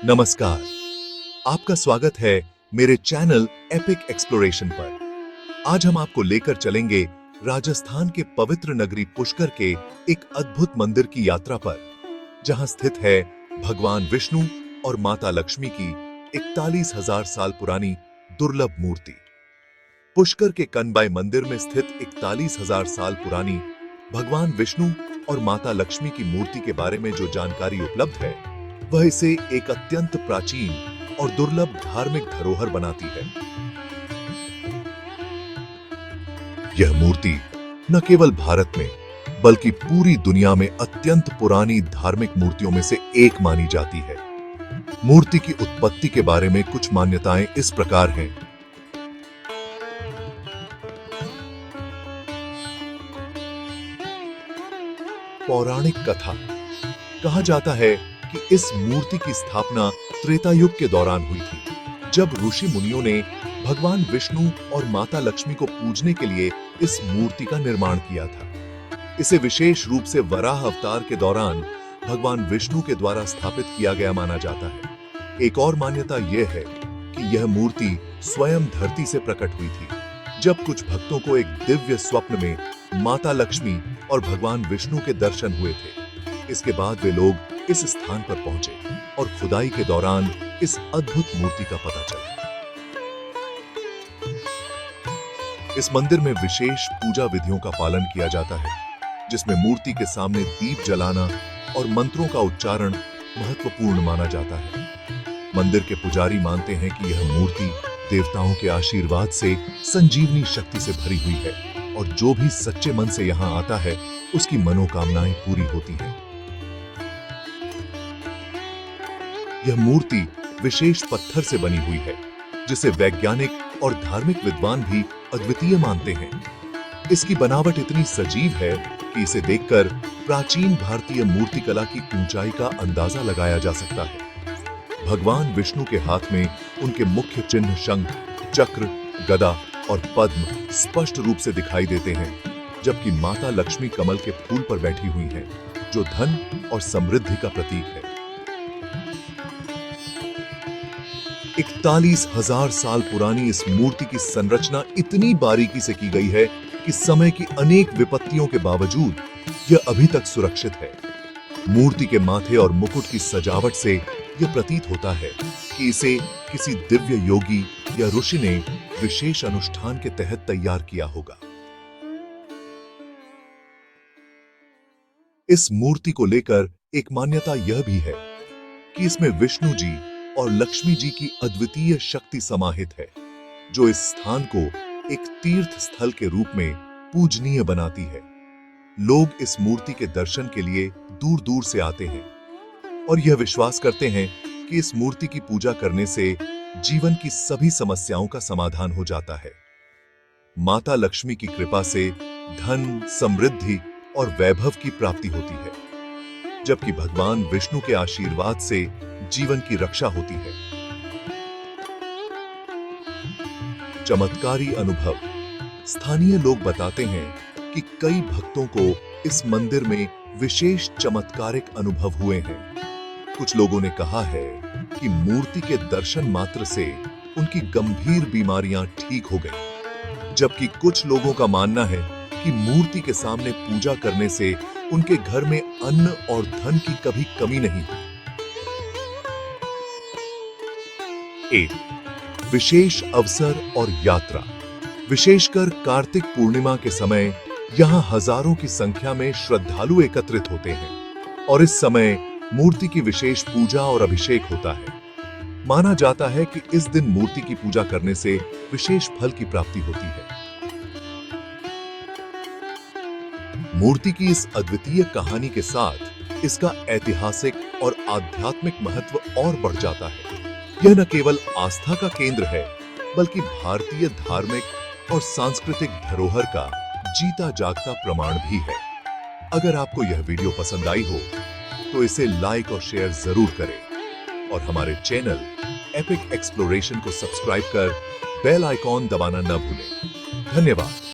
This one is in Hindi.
नमस्कार, आपका स्वागत है मेरे चैनल एपिक एक्सप्लोरेशन पर। आज हम आपको लेकर चलेंगे राजस्थान के पवित्र नगरी पुष्कर के एक अद्भुत मंदिर की यात्रा पर, जहां स्थित है भगवान विष्णु और माता लक्ष्मी की 41,000 साल पुरानी दुर्लभ मूर्ति। पुष्कर के कनबाई मंदिर में स्थित 41,000 साल पुरानी भगवान विष्णु और माता लक्ष्मी की मूर्ति के बारे में जो जानकारी उपलब्ध है, वह इसे एक अत्यंत प्राचीन और दुर्लभ धार्मिक धरोहर बनाती है। यह मूर्ति न केवल भारत में बल्कि पूरी दुनिया में अत्यंत पुरानी धार्मिक मूर्तियों में से एक मानी जाती है। मूर्ति की उत्पत्ति के बारे में कुछ मान्यताएं इस प्रकार हैं। पौराणिक कथा कहा जाता है कि इस मूर्ति की स्थापना त्रेता युग के दौरान हुई थी, जब ऋषि मुनियों ने भगवान विष्णु और माता लक्ष्मी को पूजने के लिए इस मूर्ति का निर्माण किया था। इसे विशेष रूप से वराह अवतार के दौरान भगवान विष्णु के द्वारा स्थापित किया गया माना जाता है। एक और मान्यता यह है कि यह मूर्ति स्वयं धरती से प्रकट हुई थी, जब कुछ भक्तों को एक दिव्य स्वप्न में माता लक्ष्मी और भगवान विष्णु के दर्शन हुए थे। इसके बाद वे लोग इस स्थान पर पहुंचे और खुदाई के दौरान इस अद्भुत मूर्ति का पता चला। इस मंदिर में विशेष पूजा विधियों का पालन किया जाता है, जिसमें मूर्ति के सामने दीप जलाना और मंत्रों का उच्चारण महत्वपूर्ण माना जाता है। मंदिर के पुजारी मानते हैं कि यह मूर्ति देवताओं के आशीर्वाद से संजीवनी शक्ति से भरी हुई है और जो भी सच्चे मन से यहाँ आता है, उसकी मनोकामनाएं पूरी होती हैं। यह मूर्ति विशेष पत्थर से बनी हुई है, जिसे वैज्ञानिक और धार्मिक विद्वान भी अद्वितीय मानते हैं। इसकी बनावट इतनी सजीव है कि इसे देखकर प्राचीन भारतीय मूर्तिकला की ऊंचाई का अंदाजा लगाया जा सकता है। भगवान विष्णु के हाथ में उनके मुख्य चिन्ह शंख, चक्र, गदा और पद्म स्पष्ट रूप से दिखाई देते हैं, जबकि माता लक्ष्मी कमल के फूल पर बैठी हुई हैं, जो धन और समृद्धि का प्रतीक है। 41,000 साल पुरानी इस मूर्ति की संरचना इतनी बारीकी से की गई है कि समय की अनेक विपत्तियों के बावजूद यह अभी तक सुरक्षित है। मूर्ति के माथे और मुकुट की सजावट से यह प्रतीत होता है कि इसे किसी दिव्य योगी या ऋषि ने विशेष अनुष्ठान के तहत तैयार किया होगा। इस मूर्ति को लेकर एक मान्यता यह भी है कि इसमें विष्णु जी और लक्ष्मी जी की अद्वितीय शक्ति समाहित है, जो इस स्थान को एक तीर्थ स्थल के रूप में पूजनीय बनाती है। लोग इस मूर्ति के दर्शन के लिए दूर दूर से आते हैं और यह विश्वास करते हैं कि इस मूर्ति की पूजा करने से जीवन की सभी समस्याओं का समाधान हो जाता है। माता लक्ष्मी की कृपा से धन, समृद्धि और वैभव की प्राप्ति होती है, जबकि भगवान विष्णु के आशीर्वाद से जीवन की रक्षा होती है। चमत्कारी अनुभव। स्थानीय लोग बताते हैं कि कई भक्तों को इस मंदिर में विशेष चमत्कारिक अनुभव हुए हैं। कुछ लोगों ने कहा है कि मूर्ति के दर्शन मात्र से उनकी गंभीर बीमारियां ठीक हो गईं, जबकि कुछ लोगों का मानना है कि मूर्ति के सामने पूजा करने से उनके घर में अन्न और धन की कभी कमी नहीं हुई। एक विशेष अवसर और यात्रा। विशेषकर कार्तिक पूर्णिमा के समय यहाँ हजारों की संख्या में श्रद्धालु एकत्रित होते हैं और इस समय मूर्ति की विशेष पूजा और अभिषेक होता है। माना जाता है कि इस दिन मूर्ति की पूजा करने से विशेष फल की प्राप्ति होती है। मूर्ति की इस अद्वितीय कहानी के साथ इसका ऐतिहासिक और आध्यात्मिक महत्व और बढ़ जाता है। यह न केवल आस्था का केंद्र है, बल्कि भारतीय धार्मिक और सांस्कृतिक धरोहर का जीता जागता प्रमाण भी है। अगर आपको यह वीडियो पसंद आई हो तो इसे लाइक और शेयर जरूर करें और हमारे चैनल एपिक एक्सप्लोरेशन को सब्सक्राइब कर बेल आइकॉन दबाना न भूलें। धन्यवाद।